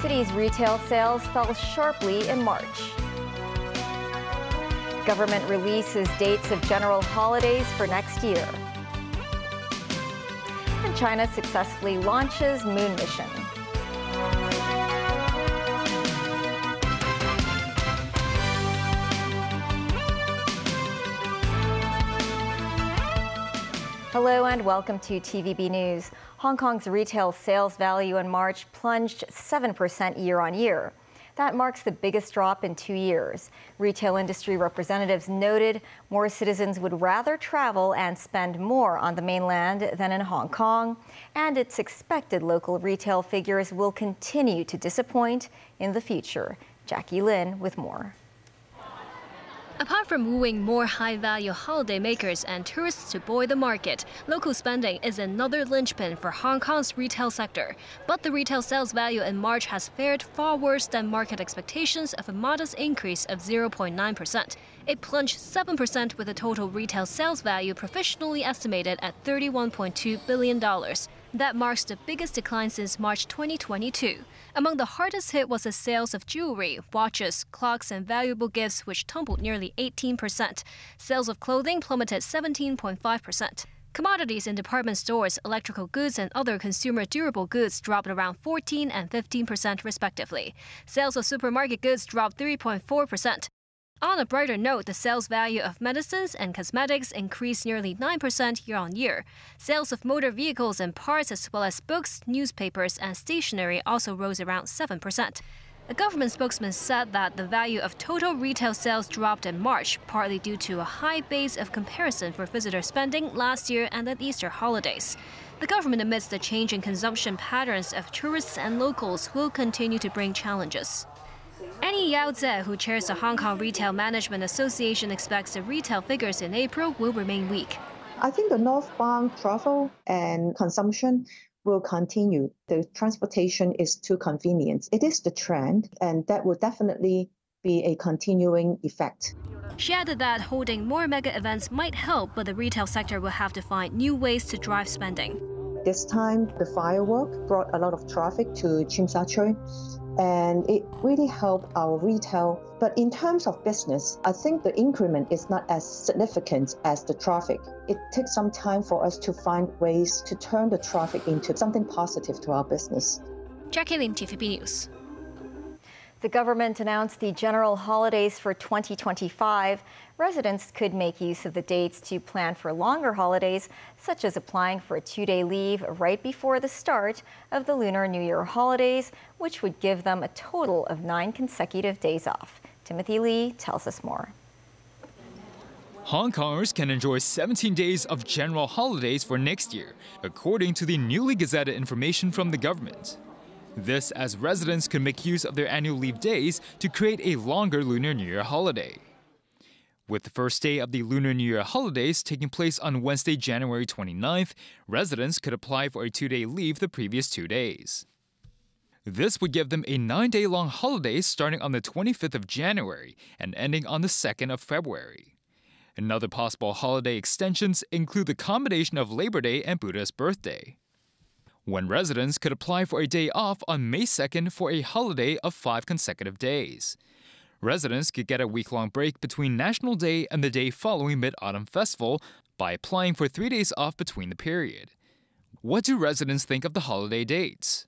City's retail sales fell sharply in March. Government releases dates of general holidays for next year. And China successfully launches moon mission. Hello and welcome to TVB News. Hong Kong's retail sales value in March plunged 7% year-on-year. That marks the biggest drop in 2 years. Retail industry representatives noted more citizens would rather travel and spend more on the mainland than in Hong Kong, and it's expected local retail figures will continue to disappoint in the future. Jackie Lin with more. Apart from wooing more high-value holidaymakers and tourists to buoy the market, local spending is another linchpin for Hong Kong's retail sector. But the retail sales value in March has fared far worse than market expectations of a modest increase of 0.9%. It plunged 7% with a total retail sales value provisionally estimated at $31.2 billion. That marks the biggest decline since March 2022. Among the hardest hit was the sales of jewelry, watches, clocks, and valuable gifts, which tumbled nearly 18%. Sales of clothing plummeted 17.5%. Commodities in department stores, electrical goods, and other consumer durable goods dropped around 14% and 15% respectively. Sales of supermarket goods dropped 3.4%. On a brighter note, the sales value of medicines and cosmetics increased nearly 9% year-on-year. Sales of motor vehicles and parts, as well as books, newspapers, and stationery also rose around 7%. A government spokesman said that the value of total retail sales dropped in March, partly due to a high base of comparison for visitor spending last year and the Easter holidays. The government, amidst the change in consumption patterns of tourists and locals, will continue to bring challenges. Annie Yao Zhe, who chairs the Hong Kong Retail Management Association, expects the retail figures in April will remain weak. I think the northbound travel and consumption will continue. The transportation is too convenient. It is the trend, and that will definitely be a continuing effect. She added that holding more mega events might help, but the retail sector will have to find new ways to drive spending. This time, the firework brought a lot of traffic to Tsim Sha Tsui, and it really helped our retail. But in terms of business, I think the increment is not as significant as the traffic. It takes some time for us to find ways to turn the traffic into something positive to our business. Jackie Lim, TVB News. The government announced the general holidays for 2025. Residents could make use of the dates to plan for longer holidays, such as applying for a 2-day leave right before the start of the Lunar New Year holidays, which would give them a total of 9 consecutive days off. Timothy Lee tells us more. Hong Kongers can enjoy 17 days of general holidays for next year, according to the newly gazetted information from the government. This as residents could make use of their annual leave days to create a longer Lunar New Year holiday. With the first day of the Lunar New Year holidays taking place on Wednesday, January 29th, residents could apply for a 2-day leave the previous 2 days. This would give them a 9-day-long holiday starting on the 25th of January and ending on the 2nd of February. Another possible holiday extensions include the combination of Labor Day and Buddha's birthday. When residents could apply for a day off on May 2nd for a holiday of 5 consecutive days. Residents could get a week-long break between National Day and the day following Mid-Autumn Festival by applying for 3 days off between the period. What do residents think of the holiday dates?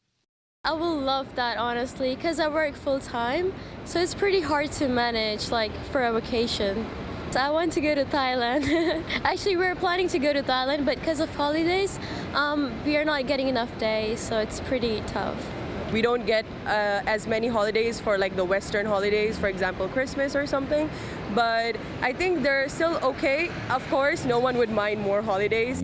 I will love that, honestly, because I work full-time, so it's pretty hard to manage, for a vacation. So I want to go to Thailand. Actually, we're planning to go to Thailand, but because of holidays, we are not getting enough days, so it's pretty tough. We don't get as many holidays for the Western holidays, for example, Christmas or something. But I think they're still okay. Of course, no one would mind more holidays.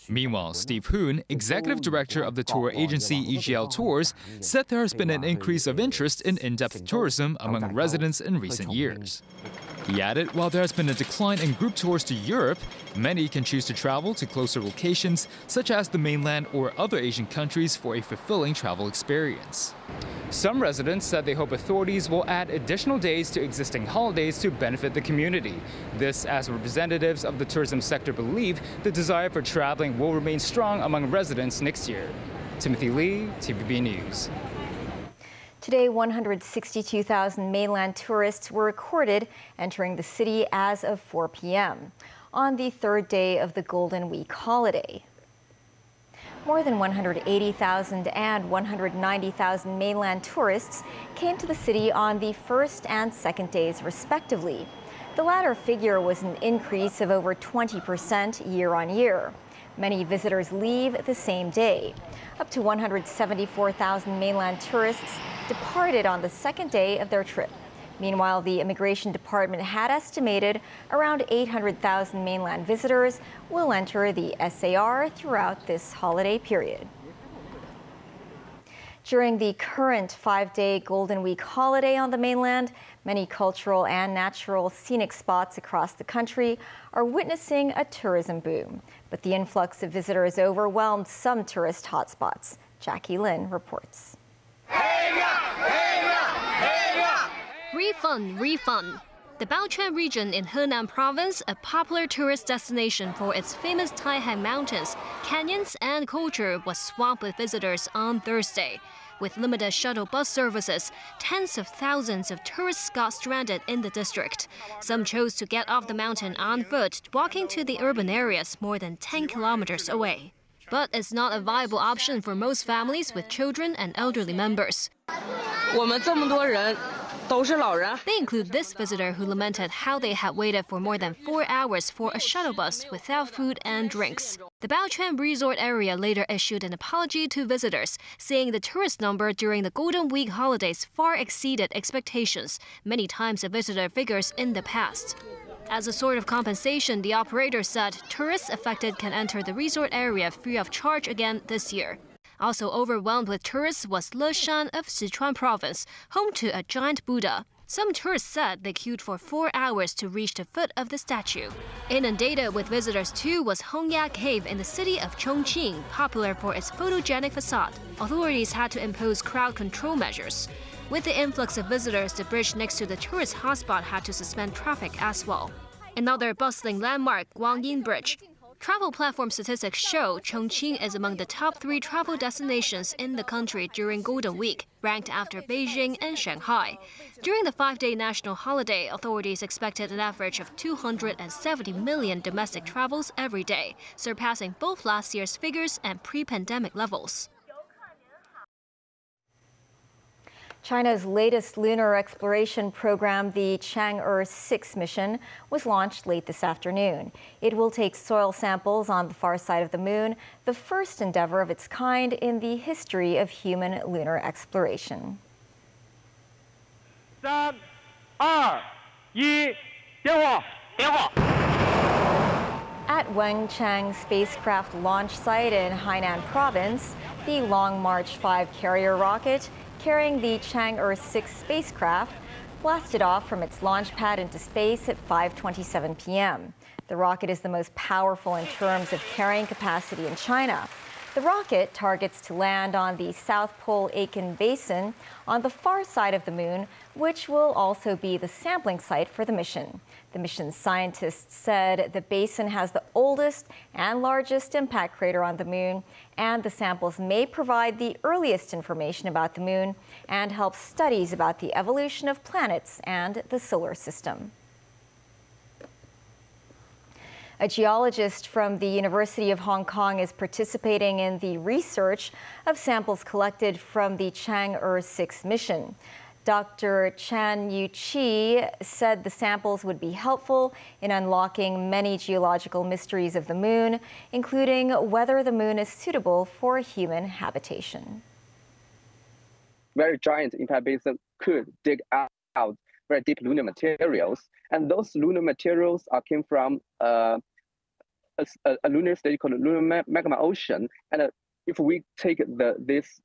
Meanwhile, Steve Hoon, executive director of the tour agency EGL Tours, said there has been an increase of interest in in-depth tourism among residents in recent years. He added, while there has been a decline in group tours to Europe, many can choose to travel to closer locations, such as the mainland or other Asian countries, for a fulfilling travel experience. Some residents said they hope authorities will add additional days to existing holidays to benefit the community. This, as representatives of the tourism sector believe the desire for traveling will remain strong among residents next year. Timothy Lee, TVB News. Today, 162,000 mainland tourists were recorded entering the city as of 4 p.m. on the third day of the Golden Week holiday. More than 180,000 and 190,000 mainland tourists came to the city on the first and second days, respectively. The latter figure was an increase of over 20% year on year. Many visitors leave the same day. Up to 174,000 mainland tourists departed on the second day of their trip. Meanwhile, the Immigration Department had estimated around 800,000 mainland visitors will enter the SAR throughout this holiday period. During the current 5-day Golden Week holiday on the mainland, many cultural and natural scenic spots across the country are witnessing a tourism boom. But the influx of visitors overwhelmed some tourist hotspots. Jackie Lin reports. Refund, refund. The Baochuan region in Henan province, a popular tourist destination for its famous Taihai Mountains, canyons and culture, was swamped with visitors on Thursday. With limited shuttle bus services, tens of thousands of tourists got stranded in the district. Some chose to get off the mountain on foot, walking to the urban areas more than 10 kilometers away. But it's not a viable option for most families with children and elderly members. They include this visitor who lamented how they had waited for more than 4 hours for a shuttle bus without food and drinks. The Baochuan resort area later issued an apology to visitors, saying the tourist number during the Golden Week holidays far exceeded expectations, many times the visitor figures in the past. As a sort of compensation, the operator said tourists affected can enter the resort area free of charge again this year. Also overwhelmed with tourists was Leshan of Sichuan province, home to a giant Buddha. Some tourists said they queued for 4 hours to reach the foot of the statue. Inundated with visitors too was Hongya Cave in the city of Chongqing, popular for its photogenic facade. Authorities had to impose crowd control measures. With the influx of visitors, the bridge next to the tourist hotspot had to suspend traffic as well. Another bustling landmark, Guangyin Bridge. Travel platform statistics show Chongqing is among the top 3 travel destinations in the country during Golden Week, ranked after Beijing and Shanghai. During the 5-day national holiday, authorities expected an average of 270 million domestic travels every day, surpassing both last year's figures and pre-pandemic levels. China's latest lunar exploration program, the Chang'e 6 mission, was launched late this afternoon. It will take soil samples on the far side of the moon, the first endeavor of its kind in the history of human lunar exploration. 3、2、1，点火！ At Wenchang spacecraft launch site in Hainan province, the Long March 5 carrier rocket carrying the Chang'e 6 spacecraft blasted off from its launch pad into space at 5:27 p.m. The rocket is the most powerful in terms of carrying capacity in China. The rocket targets to land on the South Pole Aitken Basin on the far side of the moon, which will also be the sampling site for the mission. The mission's scientists said the basin has the oldest and largest impact crater on the moon, and the samples may provide the earliest information about the moon and help studies about the evolution of planets and the solar system. A geologist from the University of Hong Kong is participating in the research of samples collected from the Chang'e 6 mission. Dr. Chan Yu-chi said the samples would be helpful in unlocking many geological mysteries of the moon, including whether the moon is suitable for human habitation. Very giant impact basin could dig out very deep lunar materials, and those lunar materials came from a lunar state called lunar magma ocean. And if we take this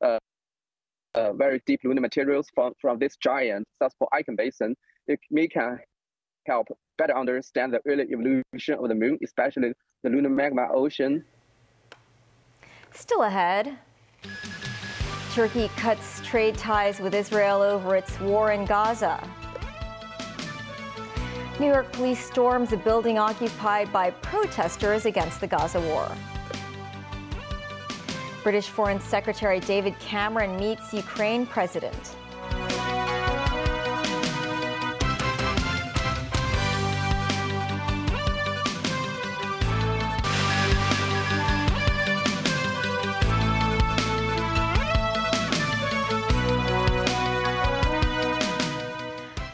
very deep lunar materials from this giant South Pole Aitken Basin, we can help better understand the early evolution of the moon, especially the lunar magma ocean. Still ahead, Turkey cuts trade ties with Israel over its war in Gaza. New York police storms a building occupied by protesters against the Gaza war. British Foreign Secretary David Cameron meets Ukraine president.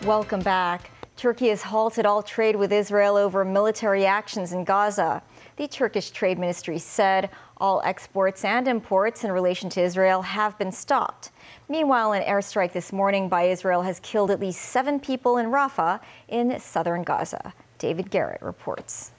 Welcome back. Turkey has halted all trade with Israel over military actions in Gaza. The Turkish Trade Ministry said all exports and imports in relation to Israel have been stopped. Meanwhile, an airstrike this morning by Israel has killed at least 7 people in Rafah in southern Gaza. David Garrett reports.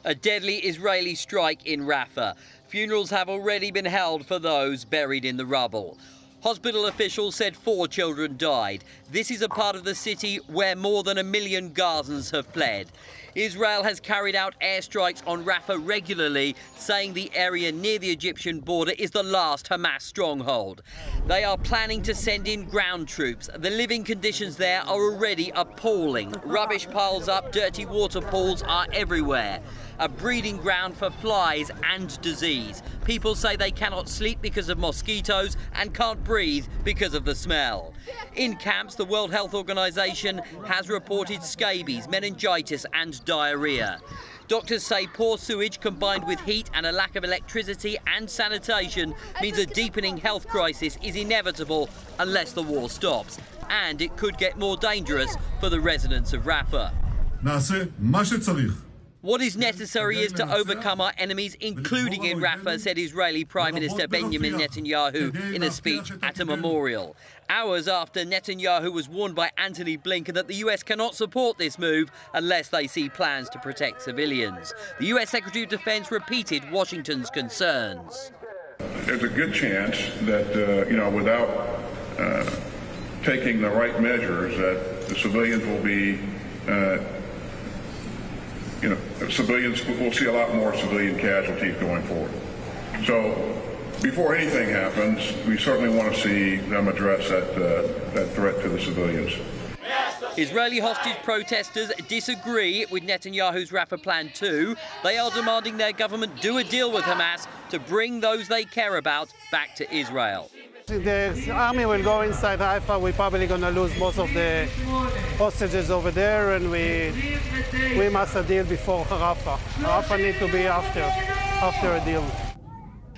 A deadly Israeli strike in Rafah. Funerals have already been held for those buried in the rubble. Hospital officials said 4 children died. This is a part of the city where more than 1 million Gazans have fled. Israel has carried out airstrikes on Rafah regularly, saying the area near the Egyptian border is the last Hamas stronghold. They are planning to send in ground troops. The living conditions there are already appalling. Rubbish piles up, dirty water pools are everywhere. A breeding ground for flies and disease. People say they cannot sleep because of mosquitoes and can't breathe because of the smell. In camps, the World Health Organization has reported scabies, meningitis and diarrhea. Doctors say poor sewage combined with heat and a lack of electricity and sanitation means a deepening health crisis is inevitable unless the war stops. And it could get more dangerous for the residents of Rafah. What is necessary is to overcome our enemies, including in Rafah, said Israeli Prime Minister Benjamin Netanyahu in a speech at a memorial. Hours after Netanyahu was warned by Antony Blinken that the US cannot support this move unless they see plans to protect civilians. The US Secretary of Defense repeated Washington's concerns. There's a good chance that, without taking the right measures, that the civilians will be civilians will see a lot more civilian casualties going forward. So before anything happens, we certainly want to see them address that threat to the civilians. Israeli hostage protesters disagree with Netanyahu's Rafah plan too. They are demanding their government do a deal with Hamas to bring those they care about back to Israel. The army will go inside Haifa. We're probably going to lose most of the hostages over there, and we must have a deal before Rafah. Rafah needs to be after a deal.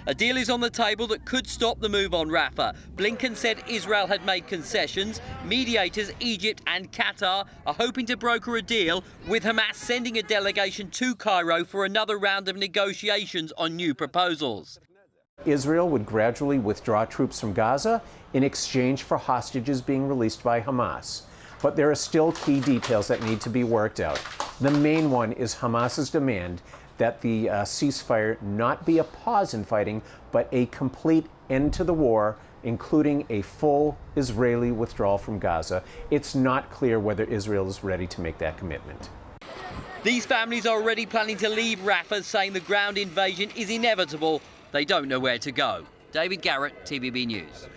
A deal is on the table that could stop the move on Rafah. Blinken said Israel had made concessions. Mediators, Egypt and Qatar, are hoping to broker a deal, with Hamas sending a delegation to Cairo for another round of negotiations on new proposals. Israel would gradually withdraw troops from Gaza in exchange for hostages being released by Hamas. But there are still key details that need to be worked out. The main one is Hamas's demand that the ceasefire not be a pause in fighting, but a complete end to the war, including a full Israeli withdrawal from Gaza. It's not clear whether Israel is ready to make that commitment. These families are already planning to leave Rafah, saying the ground invasion is inevitable. They don't know where to go. David Garrett, TVB News.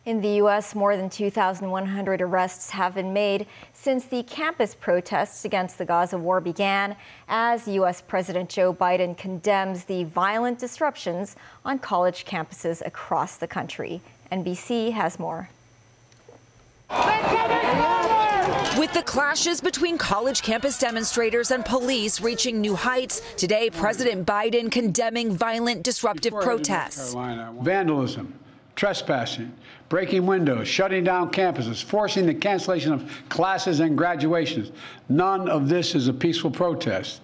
In the U.S., more than 2,100 arrests have been made since the campus protests against the Gaza war began, as U.S. President Joe Biden condemns the violent disruptions on college campuses across the country. NBC has more. With the clashes between college campus demonstrators and police reaching new heights, today President Biden condemning violent disruptive protests. Vandalism, trespassing, breaking windows, shutting down campuses, forcing the cancellation of classes and graduations. None of this is a peaceful protest.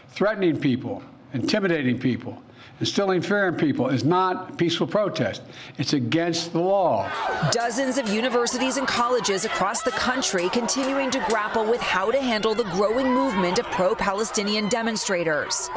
Threatening people, intimidating people, Instilling fear in people is not peaceful protest. It's against the law. Dozens of universities and colleges across the country continuing to grapple with how to handle the growing movement of pro-Palestinian demonstrators.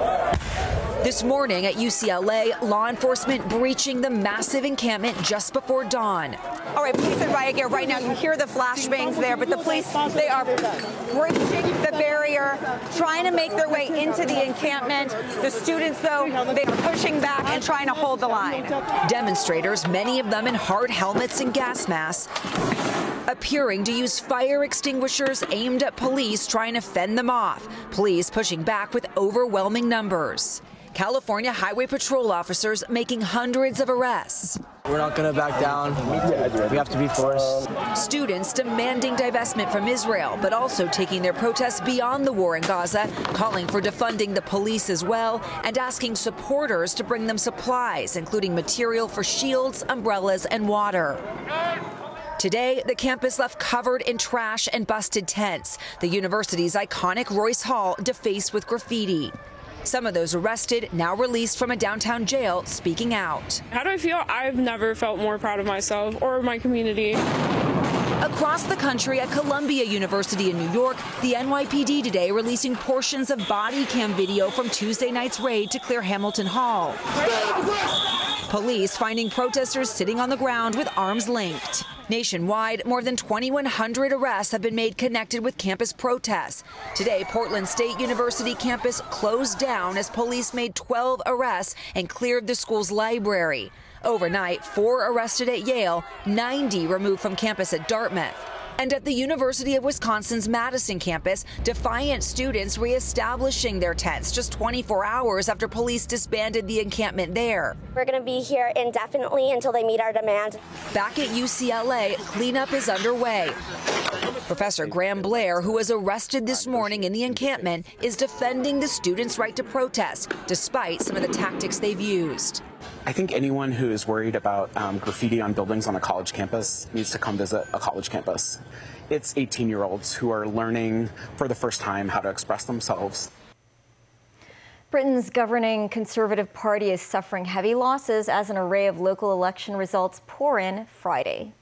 This morning at UCLA, law enforcement breaching the massive encampment just before dawn. All right, police and riot gear. Right now, you hear the flashbangs there, but the police, they are breaching the barrier, trying to make their way into the encampment. The students, though, they are pushing back and trying to hold the line. Demonstrators, many of them in hard helmets and gas masks, appearing to use fire extinguishers aimed at police trying to fend them off. Police pushing back with overwhelming numbers. California Highway Patrol officers making hundreds of arrests. We're not going to back down. We have to be forced. Students demanding divestment from Israel, but also taking their protests beyond the war in Gaza, calling for defunding the police as well, and asking supporters to bring them supplies, including material for shields, umbrellas, and water. Today, the campus left covered in trash and busted tents. The university's iconic Royce Hall defaced with graffiti. Some of those arrested, now released from a downtown jail, speaking out. How do I feel? I've never felt more proud of myself or my community. Across the country at Columbia University in New York, the NYPD today releasing portions of body cam video from Tuesday night's raid to clear Hamilton Hall. Police finding protesters sitting on the ground with arms linked. Nationwide, more than 2,100 arrests have been made connected with campus protests. Today, Portland State University campus closed down as police made 12 arrests and cleared the school's library. Overnight, 4 arrested at Yale, 90 removed from campus at Dartmouth. And at the University of Wisconsin's Madison campus, defiant students reestablishing their tents just 24 hours after police disbanded the encampment there. We're going to be here indefinitely until they meet our demand. Back at UCLA, cleanup is underway. Professor Graham Blair, who was arrested this morning in the encampment, is defending the students' right to protest, despite some of the tactics they've used. I think anyone who is worried about graffiti on buildings on a college campus needs to come visit a college campus. It's 18-year-olds who are learning for the first time how to express themselves. Britain's governing Conservative Party is suffering heavy losses as an array of local election results pour in Friday.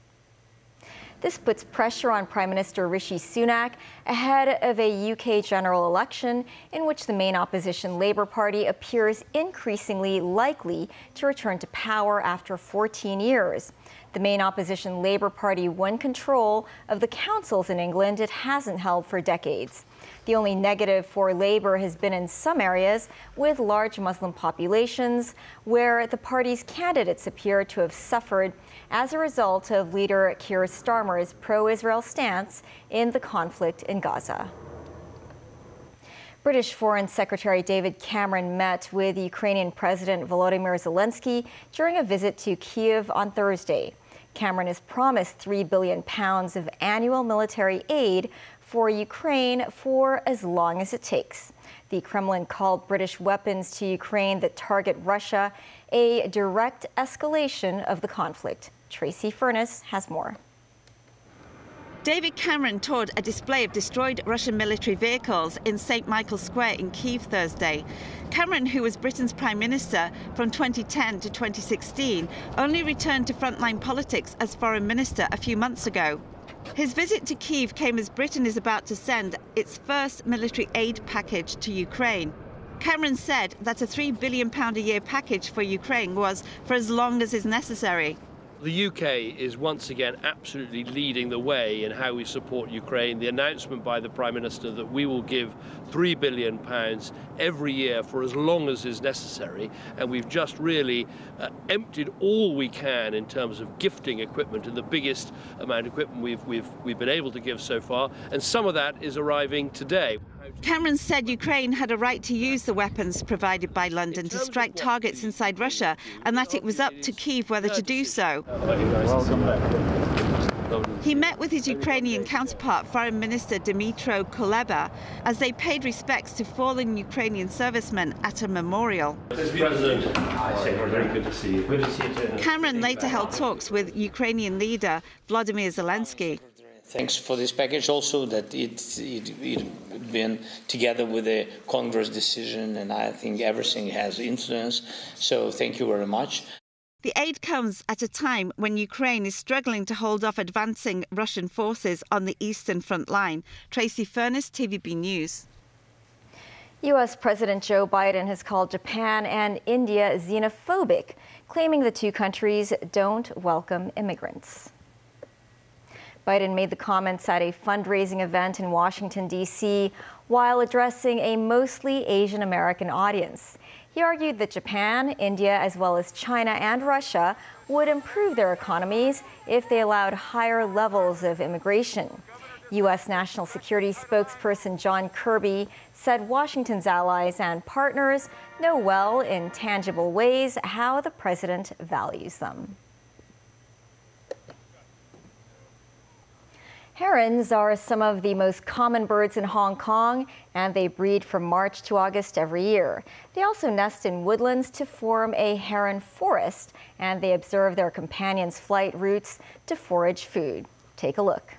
This puts pressure on Prime Minister Rishi Sunak ahead of a UK general election in which the main opposition Labour Party appears increasingly likely to return to power after 14 years. The main opposition Labour Party won control of the councils in England it hasn't held for decades. The only negative for Labour has been in some areas with large Muslim populations where the party's candidates appear to have suffered as a result of leader Keir Starmer's pro-Israel stance in the conflict in Gaza. British Foreign Secretary David Cameron met with Ukrainian President Volodymyr Zelensky during a visit to Kyiv on Thursday. Cameron has promised £3 billion of annual military aid for Ukraine for as long as it takes. The Kremlin called British weapons to Ukraine that target Russia a direct escalation of the conflict. Tracy Furness has more. David Cameron toured a display of destroyed Russian military vehicles in St. Michael's Square in Kyiv Thursday. Cameron, who was Britain's Prime Minister from 2010 to 2016, only returned to frontline politics as Foreign Minister a few months ago. His visit to Kyiv came as Britain is about to send its first military aid package to Ukraine. Cameron said that a £3 billion a year package for Ukraine was for as long as is necessary. The UK is once again absolutely leading the way in how we support Ukraine. The announcement by the Prime Minister that we will give £3 billion every year for as long as is necessary, and we've just really emptied all we can in terms of gifting equipment, and the biggest amount of equipment we've been able to give so far, and some of that is arriving today. Cameron said Ukraine had a right to use the weapons provided by London to strike targets inside Russia, and that it was up to Kyiv whether to do so. He met with his Ukrainian counterpart, Foreign Minister Dmytro Kuleba, as they paid respects to fallen Ukrainian servicemen at a memorial. President, very good to see you. Cameron later held talks with Ukrainian leader Volodymyr Zelensky. Thanks for this package also, that it been together with the Congress decision, and I think everything has influence. So thank you very much. The aid comes at a time when Ukraine is struggling to hold off advancing Russian forces on the eastern front line. Tracy Furness, TVB News. U.S. President Joe Biden has called Japan and India xenophobic, claiming the two countries don't welcome immigrants. Biden made the comments at a fundraising event in Washington, D.C., while addressing a mostly Asian American audience. He argued that Japan, India, as well as China and Russia would improve their economies if they allowed higher levels of immigration. U.S. National Security spokesperson John Kirby said Washington's allies and partners know well in tangible ways how the president values them. Herons are some of the most common birds in Hong Kong, and they breed from March to August every year. They also nest in woodlands to form a heron forest, and they observe their companions' flight routes to forage food. Take a look.